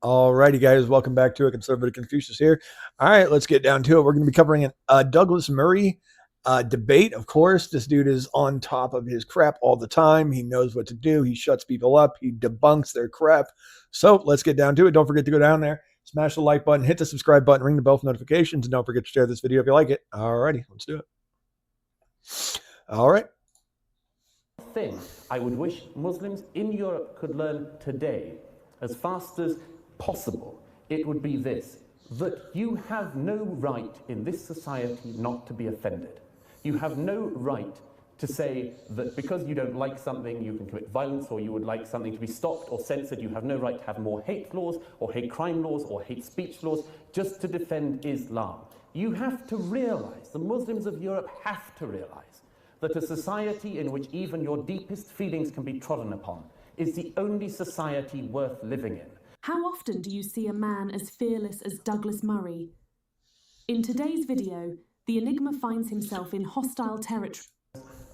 Alrighty, guys, welcome back to a Conservative Confucius here. All right, let's get down to it. We're going to be covering a Douglas Murray debate. Of course, this dude is on top of his crap all the time. He knows what to do. He shuts people up. He debunks their crap. So let's get down to it. Don't forget to go down there, smash the like button, hit the subscribe button, ring the bell for notifications, and don't forget to share this video if you like it. Alrighty, let's do it. All right. Thing I would wish Muslims in Europe could learn today, as fast as possible, it would be this: that you have no right in this society not to be offended. You have no right to say that because you don't like something you can commit violence, or you would like something to be stopped or censored. You have no right to have more hate laws or hate crime laws or hate speech laws just to defend Islam. You have to realize, the Muslims of Europe have to realize, that a society in which even your deepest feelings can be trodden upon is the only society worth living in. How often do you see a man as fearless as Douglas Murray? In today's video, the Enigma finds himself in hostile territory.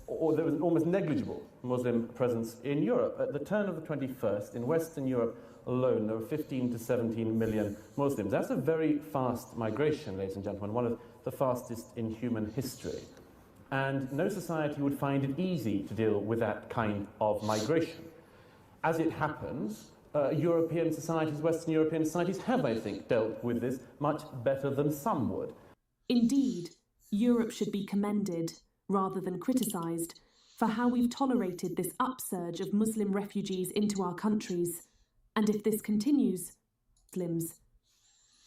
Or there was an almost negligible Muslim presence in Europe. At the turn of the 21st, in Western Europe alone, there were 15 to 17 million Muslims. That's a very fast migration, ladies and gentlemen, one of the fastest in human history. And no society would find it easy to deal with that kind of migration. As it happens, European societies, Western European societies have, I think, dealt with this much better than some would. Indeed, Europe should be commended, rather than criticised, for how we've tolerated this upsurge of Muslim refugees into our countries. And if this continues, Muslims.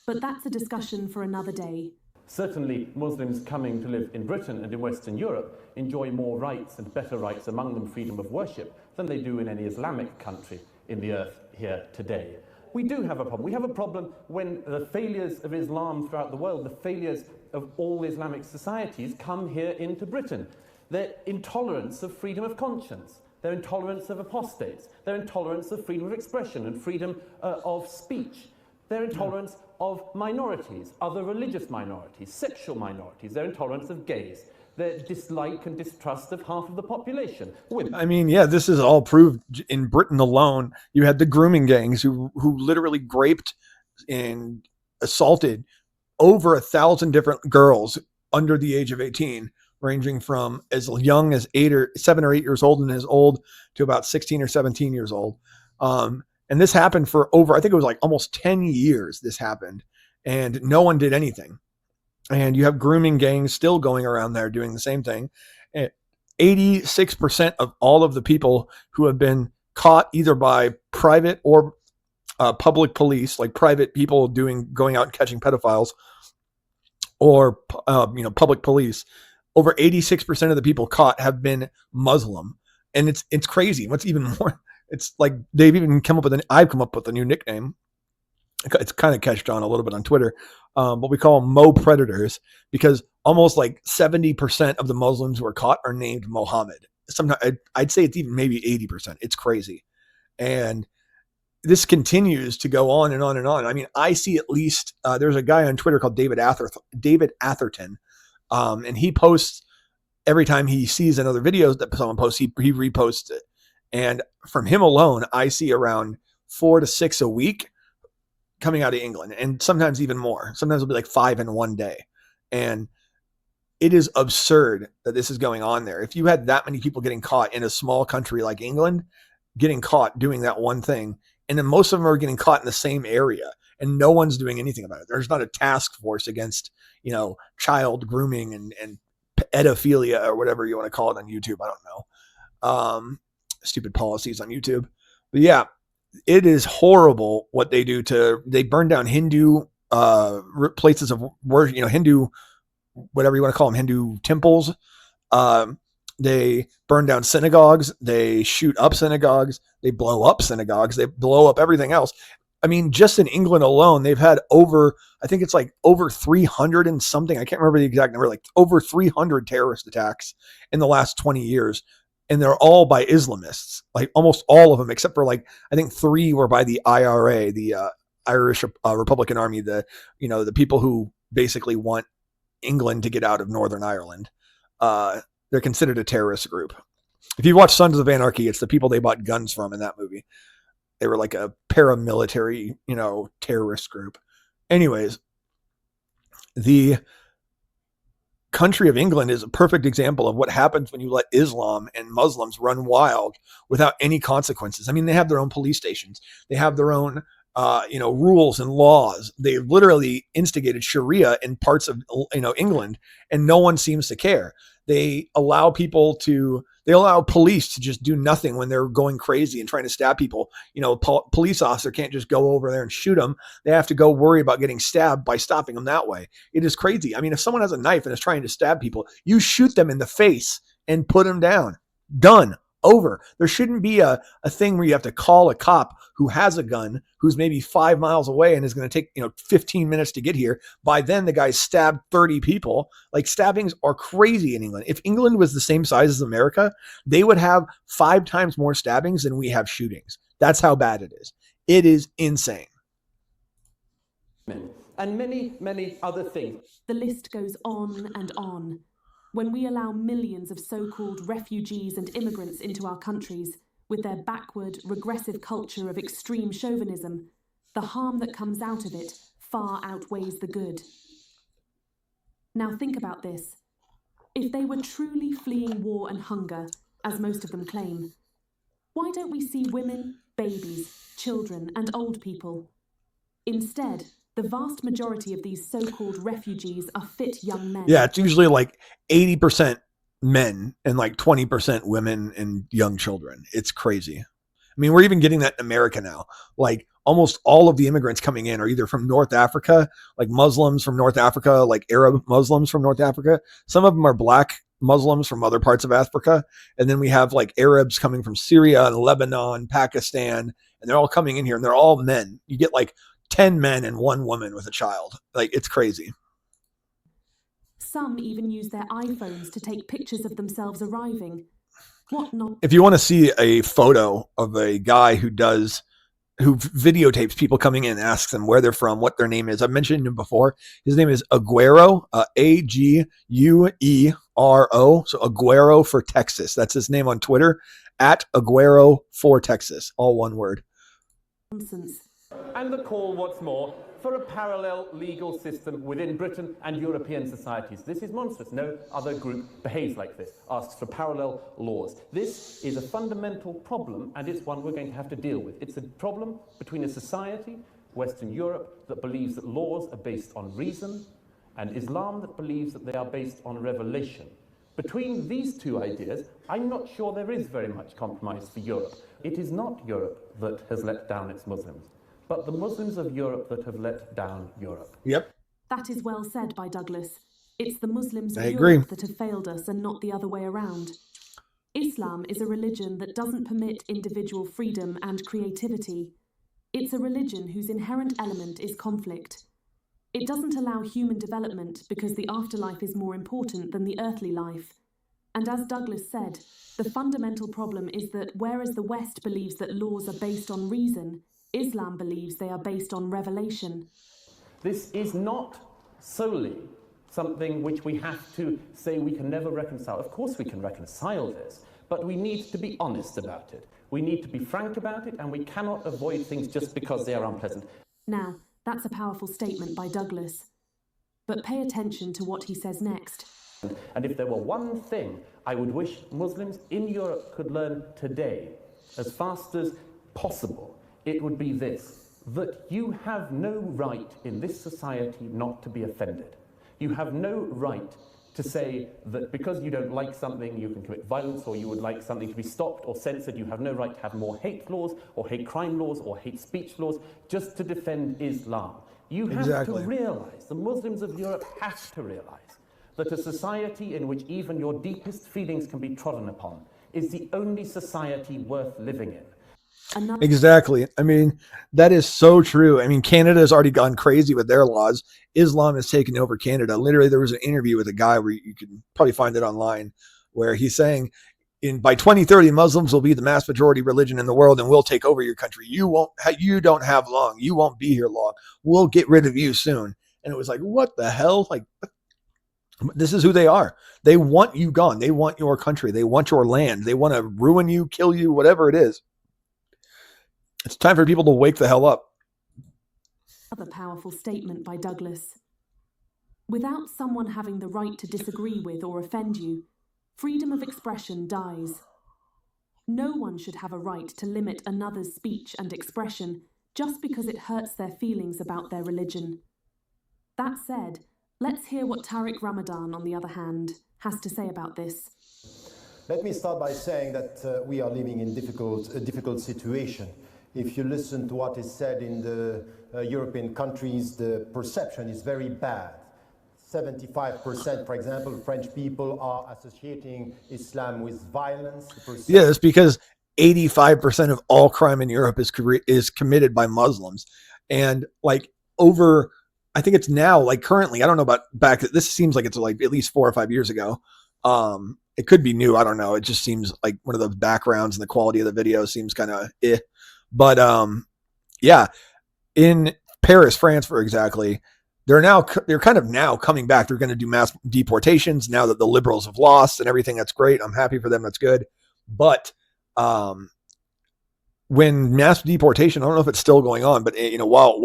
But that's a discussion for another day. Certainly, Muslims coming to live in Britain and in Western Europe enjoy more rights and better rights, among them freedom of worship, than they do in any Islamic country in the earth here today. We do have a problem. We have a problem when the failures of Islam throughout the world, the failures of all Islamic societies, come here into Britain. Their intolerance of freedom of conscience, their intolerance of apostates, their intolerance of freedom of expression and freedom of speech, their intolerance of minorities, other religious minorities, sexual minorities, their intolerance of gays, their dislike and distrust of half of the population. Women. I mean, yeah, this is all proved in Britain alone. You had the grooming gangs who literally raped and assaulted over 1,000 different girls under the age of 18, ranging from as young as 7 or 8 years old and as old to about 16 or 17 years old. And this happened for over, I think it was like almost 10 years this happened, and no one did anything. And you have grooming gangs still going around there doing the same thing. 86% of all of the people who have been caught either by private or public police, like private people going out and catching pedophiles, or public police, over 86% of the people caught have been Muslim. And it's crazy. What's even more, it's like they've even come up with I've come up with a new nickname. It's kind of catched on a little bit on Twitter, but we call them Mo Predators, because almost like 70% of the Muslims who are caught are named Mohammed. Sometimes I'd say it's even maybe 80%. It's crazy. And this continues to go on and on and on. I mean, I see at least, there's a guy on Twitter called David Atherton, and he posts every time he sees another video that someone posts, he reposts it. And from him alone, I see around 4 to 6 a week coming out of England, and sometimes even more. Sometimes it'll be like 5 in one day. And it is absurd that this is going on there. If you had that many people getting caught in a small country like England, getting caught doing that one thing, and then most of them are getting caught in the same area, and no one's doing anything about it. There's not a task force against, child grooming and pedophilia or whatever you want to call it on YouTube. I don't know. Stupid policies on YouTube. But yeah, it is horrible what they do they burn down Hindu places of worship, Hindu, whatever you want to call them, Hindu temples. They burn down synagogues. They shoot up synagogues. They blow up synagogues. They blow up everything else. I mean, just in England alone, they've had I think it's like over 300 and something. I can't remember the exact number, like over 300 terrorist attacks in the last 20 years. And they're all by Islamists, like almost all of them, except for I think 3 were by the IRA, the Irish Republican Army, the people who basically want England to get out of Northern Ireland. They're considered a terrorist group. If you watch Sons of Anarchy, it's the people they bought guns from in that movie. They were like a paramilitary, terrorist group. Anyways, the country of England is a perfect example of what happens when you let Islam and Muslims run wild without any consequences. I mean, they have their own police stations. They have their own, rules and laws. They literally instigated Sharia in parts of, England, and no one seems to care. They allow police to just do nothing when they're going crazy and trying to stab people. Police officer can't just go over there and shoot them. They have to go worry about getting stabbed by stopping them that way. It is crazy. I mean, if someone has a knife and is trying to stab people, you shoot them in the face and put them down. Done. Over. There shouldn't be a thing where you have to call a cop who has a gun, who's maybe 5 miles away and is going to take 15 minutes to get here. By then the guy's stabbed 30 people. Like, stabbings are crazy in England. If England was the same size as America, they would have 5 times more stabbings than we have shootings. That's how bad it is. It is insane. And many, many other things. The list goes on and on. When we allow millions of so-called refugees and immigrants into our countries, with their backward, regressive culture of extreme chauvinism, the harm that comes out of it far outweighs the good. Now think about this. If they were truly fleeing war and hunger, as most of them claim, why don't we see women, babies, children, and old people? Instead, the vast majority of these so-called refugees are fit young men. Yeah, it's usually like 80% men and like 20% women and young children. It's crazy. I mean, we're even getting that in America now. Like, almost all of the immigrants coming in are either from North Africa, like Muslims from North Africa, like Arab Muslims from North Africa. Some of them are black Muslims from other parts of Africa. And then we have like Arabs coming from Syria and Lebanon, Pakistan, and they're all coming in here and they're all men. You get like 10 men and 1 woman with a child. Like, it's crazy. Some even use their iPhones to take pictures of themselves arriving. What not? If you want to see a photo of a guy who videotapes people coming in and asks them where they're from, what their name is. I've mentioned him before. His name is Aguero, Aguero. So Aguero for Texas. That's his name on Twitter, @Aguero for Texas. All one word. Nonsense. And the call, what's more, for a parallel legal system within Britain and European societies. This is monstrous. No other group behaves like this, asks for parallel laws. This is a fundamental problem, and it's one we're going to have to deal with. It's a problem between a society, Western Europe, that believes that laws are based on reason, and Islam that believes that they are based on revelation. Between these two ideas, I'm not sure there is very much compromise for Europe. It is not Europe that has let down its Muslims, but the Muslims of Europe that have let down Europe. Yep. That is well said by Douglas. It's the Muslims of I agree. Europe that have failed us and not the other way around. Islam is a religion that doesn't permit individual freedom and creativity. It's a religion whose inherent element is conflict. It doesn't allow human development because the afterlife is more important than the earthly life. And as Douglas said, the fundamental problem is that whereas the West believes that laws are based on reason, Islam believes they are based on revelation. This is not solely something which we have to say we can never reconcile. Of course we can reconcile this, but we need to be honest about it. We need to be frank about it, and we cannot avoid things just because they are unpleasant. Now, that's a powerful statement by Douglas. But pay attention to what he says next. And if there were one thing I would wish Muslims in Europe could learn today, as fast as possible, it would be this: that you have no right in this society not to be offended. You have no right to say that because you don't like something, you can commit violence, or you would like something to be stopped or censored. You have no right to have more hate laws, or hate crime laws, or hate speech laws, just to defend Islam. You have to realize, the Muslims of Europe have to realize, that a society in which even your deepest feelings can be trodden upon is the only society worth living in. Exactly. I mean, that is so true. I mean, Canada has already gone crazy with their laws. Islam has taken over Canada. Literally, there was an interview with a guy where you can probably find it online, where he's saying, by 2030, Muslims will be the mass majority religion in the world, and we'll take over your country. You don't have long. You won't be here long. We'll get rid of you soon. And it was like, what the hell? Like, this is who they are. They want you gone. They want your country. They want your land. They want to ruin you, kill you, whatever it is. It's time for people to wake the hell up. Another powerful statement by Douglas. Without someone having the right to disagree with or offend you, freedom of expression dies. No one should have a right to limit another's speech and expression just because it hurts their feelings about their religion. That said, let's hear what Tariq Ramadan, on the other hand, has to say about this. Let me start by saying that we are living in a difficult situation. If you listen to what is said in the European countries, the perception is very bad. 75%, for example, French people are associating Islam with violence. Yes, because 85% of all crime in Europe is committed by Muslims. And like over, I think it's now, like currently, I don't know about back, this seems like it's like at least 4 or 5 years ago. It could be new, I don't know. It just seems like one of those backgrounds and the quality of the video seems kind of But yeah, in Paris, France, for exactly, they're kind of now coming back. They're going to do mass deportations now that the liberals have lost and everything. That's great. I'm happy for them. That's good. But when mass deportation, I don't know if it's still going on, but while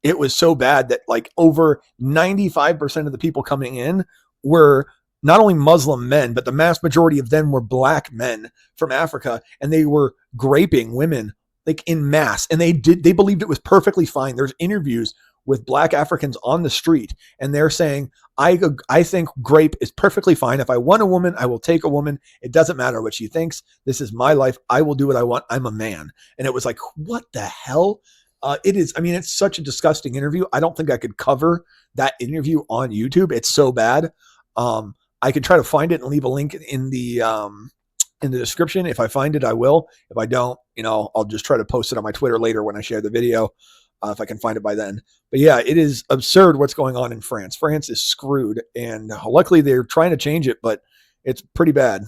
it was so bad that like over 95% of the people coming in were not only Muslim men, but the mass majority of them were black men from Africa, and they were raping women like in mass. And they believed it was perfectly fine. There's interviews with black Africans on the street, and they're saying, I think grape is perfectly fine. If I want a woman, I will take a woman. It doesn't matter what she thinks. This is my life. I will do what I want. I'm a man. And it was like, what the hell? It is. I mean, it's such a disgusting interview. I don't think I could cover that interview on YouTube. It's so bad. I could try to find it and leave a link in the description. If I find it, I will. If I don't, I'll just try to post it on my Twitter later when I share the video, if I can find it by then. But yeah, it is absurd what's going on in France. France is screwed, and luckily they're trying to change it, but it's pretty bad.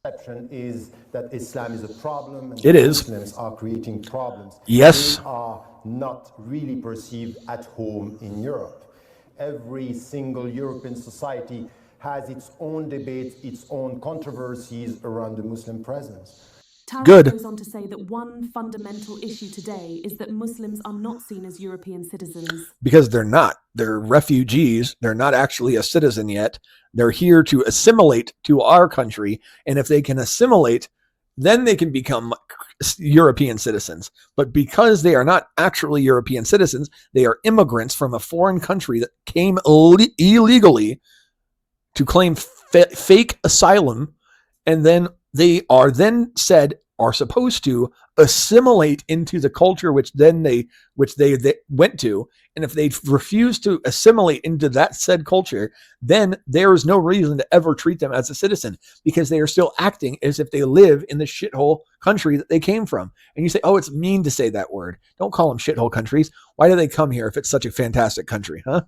Perception is that Islam is a problem, and it is. Muslims are creating problems. Yes. They are not really perceived at home in Europe. Every single European society has its own debates, its own controversies around the Muslim presence. Tariq goes on to say that one fundamental issue today is that Muslims are not seen as European citizens. Because they're not. They're refugees. They're not actually a citizen yet. They're here to assimilate to our country. And if they can assimilate, then they can become European citizens. But because they are not actually European citizens, they are immigrants from a foreign country that came illegally to claim fake asylum, and then they are supposed to assimilate into the culture which they went to. And if they refuse to assimilate into that said culture, then there is no reason to ever treat them as a citizen, because they are still acting as if they live in the shithole country that they came from. And you say, oh, it's mean to say that word. Don't call them shithole countries. Why do they come here if it's such a fantastic country, huh?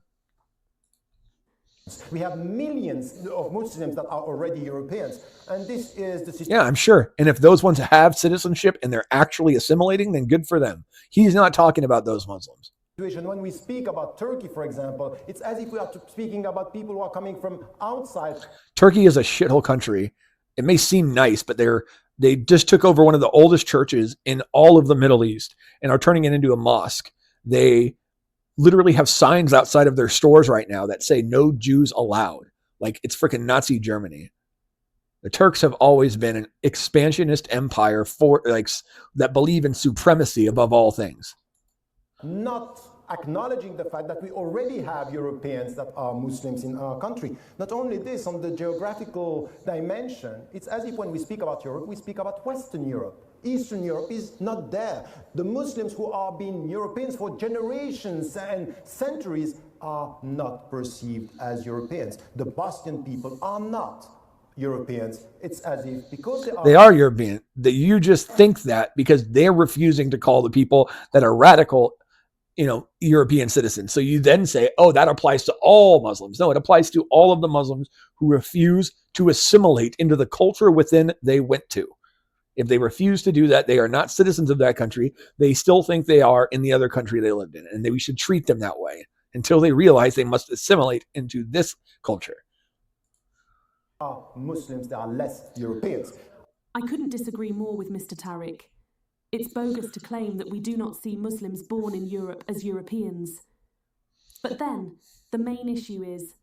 We have millions of Muslims that are already Europeans, and this is the situation. Yeah, I'm sure. And if those ones have citizenship and they're actually assimilating, then good for them. He's not talking about those Muslims. When we speak about Turkey, for example, it's as if we are speaking about people who are coming from outside. Turkey is a shithole country. It may seem nice, but they just took over one of the oldest churches in all of the Middle East and are turning it into a mosque. They literally have signs outside of their stores right now that say no Jews allowed. Like it's freaking Nazi Germany. The Turks have always been an expansionist empire that believe in supremacy above all things. Not acknowledging the fact that we already have Europeans that are Muslims in our country. Not only this, on the geographical dimension, it's as if when we speak about Europe, we speak about Western Europe. Eastern Europe is not there. The Muslims who are being Europeans for generations and centuries are not perceived as Europeans. The Bosnian people are not Europeans. It's as if because they are European, that you just think that because they're refusing to call the people that are radical, European citizens. So you then say, oh, that applies to all Muslims. No, it applies to all of the Muslims who refuse to assimilate into the culture within they went to. If they refuse to do that, they are not citizens of that country. They still think they are in the other country they lived in, and we should treat them that way until they realize they must assimilate into this culture. Muslims, there are less Europeans. I couldn't disagree more with Mr. Tariq. It's bogus to claim that we do not see Muslims born in Europe as Europeans. But then, the main issue is,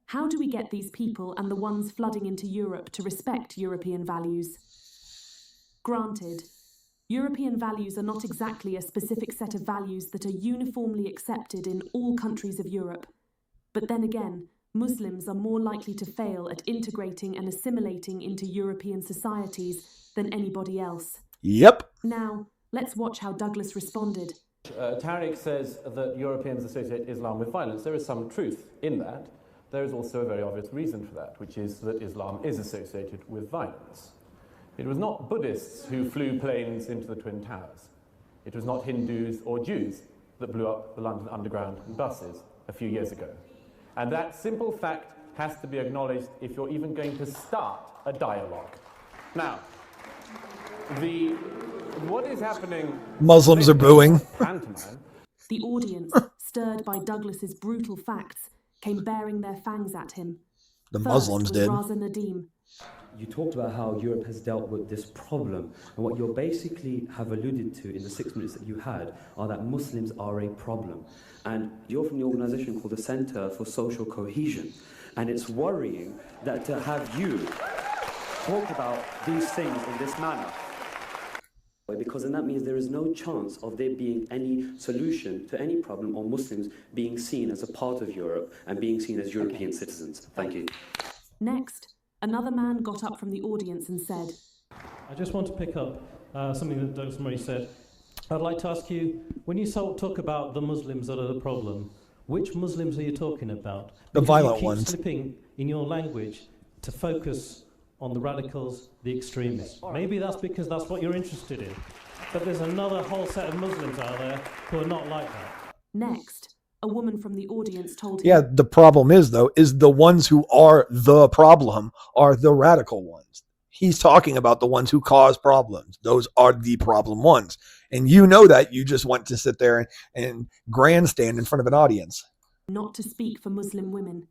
how do we get these people and the ones flooding into Europe to respect European values? Granted, European values are not exactly a specific set of values that are uniformly accepted in all countries of Europe. But then again, Muslims are more likely to fail at integrating and assimilating into European societies than anybody else. Yep. Now, let's watch how Douglas responded. Tariq says that Europeans associate Islam with violence. There is some truth in that. There is also a very obvious reason for that, which is that Islam is associated with violence. It was not Buddhists who flew planes into the Twin Towers. It was not Hindus or Jews that blew up the London Underground buses a few years ago. And that simple fact has to be acknowledged if you're even going to start a dialogue. Now, what is happening... Muslims are booing. The audience, stirred by Douglas's brutal facts, came bearing their fangs at him. The Muslims did. Raza Nadim. You talked about how Europe has dealt with this problem, and what you basically have alluded to in the 6 minutes that you had are that Muslims are a problem. And you're from the organisation called the Centre for Social Cohesion, and it's worrying that to have you talk about these things in this manner, because then that means there is no chance of there being any solution to any problem or Muslims being seen as a part of Europe and being seen as European citizens. Thank you. Next, another man got up from the audience and said, I just want to pick up something that Douglas Murray said. I'd like to ask you, when you talk about the Muslims that are the problem, which Muslims are you talking about? The Because violent you keep ones. slipping in your language to focus on the radicals, the extremists. Maybe that's because that's what you're interested in. But there's another whole set of Muslims out there who are not like that. Next, a woman from the audience told him, Yeah, the problem is, though, is the ones who are the problem are the radical ones. He's talking about the ones who cause problems. Those are the problem ones. And you know that. You just want to sit there and grandstand in front of an audience. not to speak for Muslim women.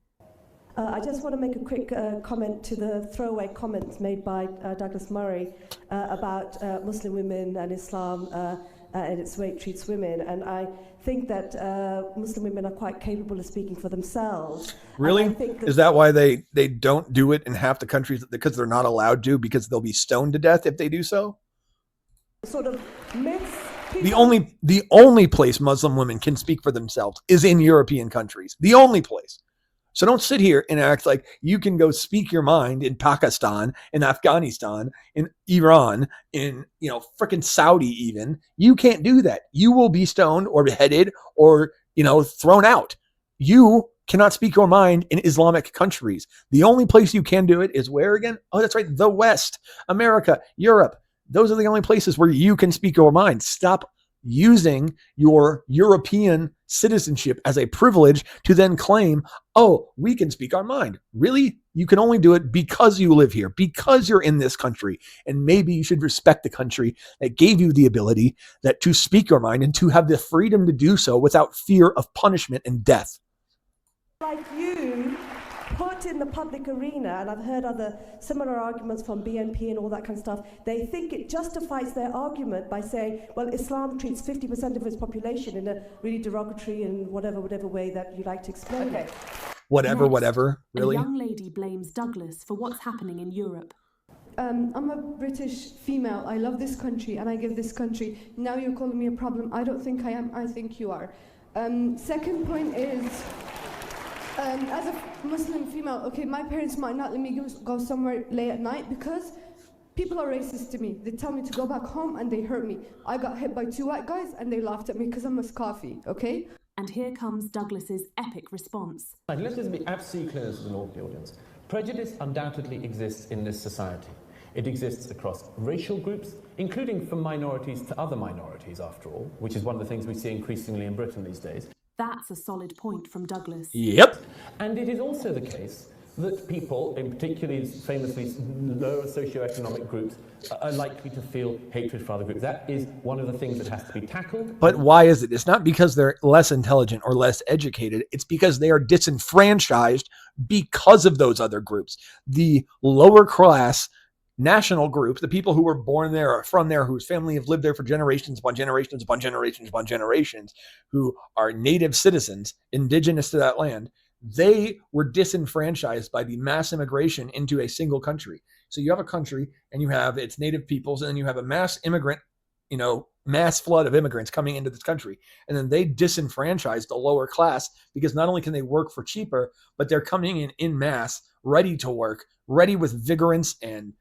I just want to make a quick comment to the throwaway comments made by Douglas Murray about Muslim women and Islam and its way it treats women. And I think that Muslim women are quite capable of speaking for themselves. Really? Is that why they don't do it in half the countries? Because they're not allowed to, because they'll be stoned to death if they do so? Sort of myths. The only place Muslim women can speak for themselves is in European countries. The only place. So don't sit here and act like you can go speak your mind in Pakistan, in Afghanistan, in Iran, in, frickin' Saudi even. You can't do that. You will be stoned or beheaded or, thrown out. You cannot speak your mind in Islamic countries. The only place you can do it is where again? Oh, that's right. The West, America, Europe. Those are the only places where you can speak your mind. Stop using your European citizenship as a privilege to then claim, oh, we can speak our mind. Really? You can only do it because you live here, because you're in this country. And maybe you should respect the country that gave you the ability to speak your mind and to have the freedom to do so without fear of punishment and death. Like you put in the public arena, and I've heard other similar arguments from BNP and all that kind of stuff, they think it justifies their argument by saying, well, Islam treats 50% of its population in a really derogatory and whatever way that you like to explain it. Whatever, really? A young lady blames Douglas for what's happening in Europe. I'm a British female. I love this country and I give this country. Now you're calling me a problem. I don't think I am. I think you are. Second point is, as a Muslim female, okay, my parents might not let me go somewhere late at night because people are racist to me. They tell me to go back home and they hurt me. I got hit by 2 white guys and they laughed at me because I'm a scoffy, okay? And here comes Douglas's epic response. Let's just be absolutely clear to the audience. Prejudice undoubtedly exists in this society. It exists across racial groups, including from minorities to other minorities, after all, which is one of the things we see increasingly in Britain these days. That's a solid point from Douglas. Yep. And it is also the case that people, in particularly famously lower socioeconomic groups, are likely to feel hatred for other groups. That is one of the things that has to be tackled. But why is it? It's not because they're less intelligent or less educated. It's because they are disenfranchised because of those other groups. The lower class national groups, the people who were born there or from there, whose family have lived there for generations upon generations upon generations upon generations, who are native citizens, indigenous to that land, they were disenfranchised by the mass immigration into a single country. So you have a country and you have its native peoples, and then you have a mass immigrant, mass flood of immigrants coming into this country. And then they disenfranchise the lower class because not only can they work for cheaper, but they're coming in mass, ready to work, ready with vigorance and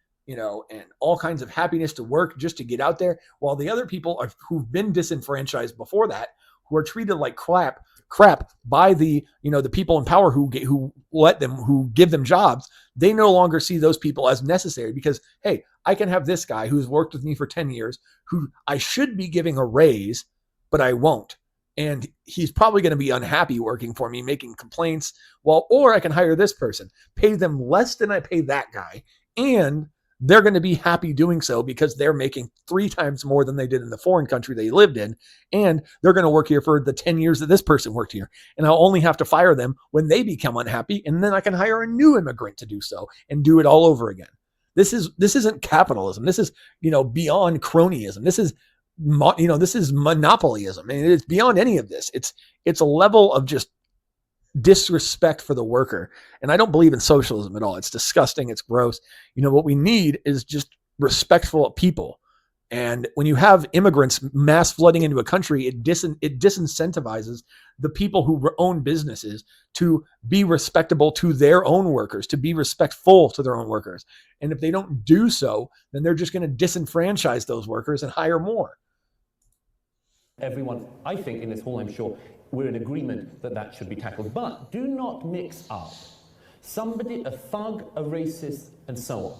all kinds of happiness to work just to get out there, while the other people who've been disenfranchised before that, who are treated like crap by the people in power who give them jobs, they no longer see those people as necessary because, hey, I can have this guy who's worked with me for 10 years who I should be giving a raise, but I won't. And he's probably going to be unhappy working for me, making complaints. Or I can hire this person, pay them less than I pay that guy, and they're going to be happy doing so because they're making 3 times more than they did in the foreign country they lived in. And they're going to work here for the 10 years that this person worked here. And I'll only have to fire them when they become unhappy. And then I can hire a new immigrant to do so and do it all over again. This isn't capitalism. This is, beyond cronyism. This is, this is monopolyism. I mean, it's beyond any of this. It's a level of just disrespect for the worker. And I don't believe in socialism at all. It's disgusting. It's gross. What we need is just respectful people. And when you have immigrants mass flooding into a country, it disincentivizes the people who own businesses to be respectable to their own workers, to be respectful to their own workers. And if they don't do so, then they're just going to disenfranchise those workers and hire more. Everyone, I think, in this hall, I'm sure, we're in agreement that should be tackled. But do not mix up somebody, a thug, a racist, and so on,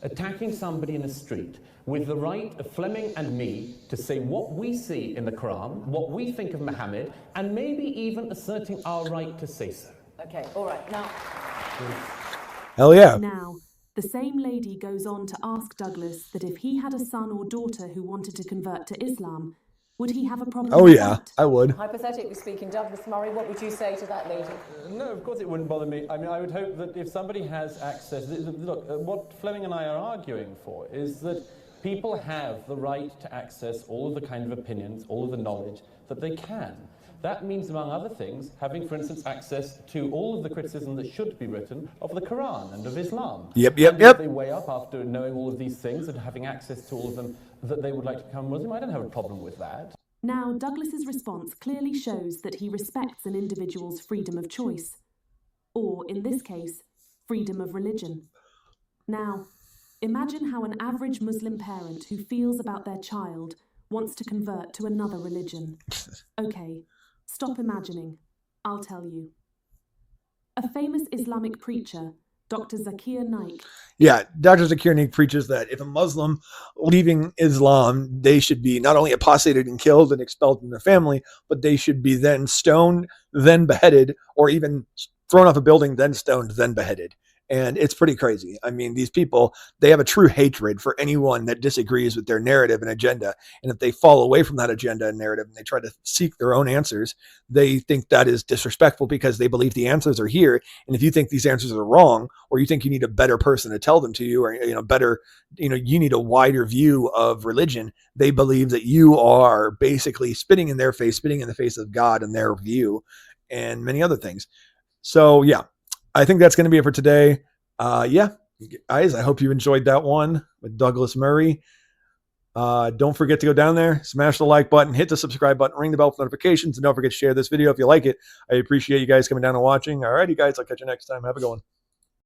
attacking somebody in the street with the right of Fleming and me to say what we see in the Quran, what we think of Muhammad, and maybe even asserting our right to say so. Okay, all right, now... Hell yeah. Now, the same lady goes on to ask Douglas that if he had a son or daughter who wanted to convert to Islam, would he have a problem Oh with yeah, that? I would. Hypothetically speaking, Douglas Murray, what would you say to that lady? No, of course it wouldn't bother me. I mean, I would hope that if somebody has access... Look, what Fleming and I are arguing for is that people have the right to access all of the kind of opinions, all of the knowledge that they can. That means, among other things, having, for instance, access to all of the criticism that should be written of the Quran and of Islam. Yep. If they weigh up after knowing all of these things and having access to all of them that they would like to become Muslim, I don't have a problem with that. Now, Douglas's response clearly shows that he respects an individual's freedom of choice, or, in this case, freedom of religion. Now, imagine how an average Muslim parent who feels about their child wants to convert to another religion. Okay, stop imagining. I'll tell you. A famous Islamic preacher, Dr. Zakir Naik. Yeah, Dr. Zakir Naik preaches that if a Muslim leaving Islam, they should be not only apostated and killed and expelled from their family, but they should be then stoned, then beheaded, or even thrown off a building, then stoned, then beheaded. And it's pretty crazy. I mean, these people, they have a true hatred for anyone that disagrees with their narrative and agenda. And if they fall away from that agenda and narrative and they try to seek their own answers, they think that is disrespectful because they believe the answers are here. And if you think these answers are wrong, or you think you need a better person to tell them to you, or, you need a wider view of religion, they believe that you are basically spitting in their face, spitting in the face of God and their view and many other things. So yeah. I think that's going to be it for today. Yeah, guys, I hope you enjoyed that one with Douglas Murray. Don't forget to go down there, smash the like button, hit the subscribe button, ring the bell for notifications, and don't forget to share this video if you like it. I appreciate you guys coming down and watching. All righty, guys, I'll catch you next time. Have a good one.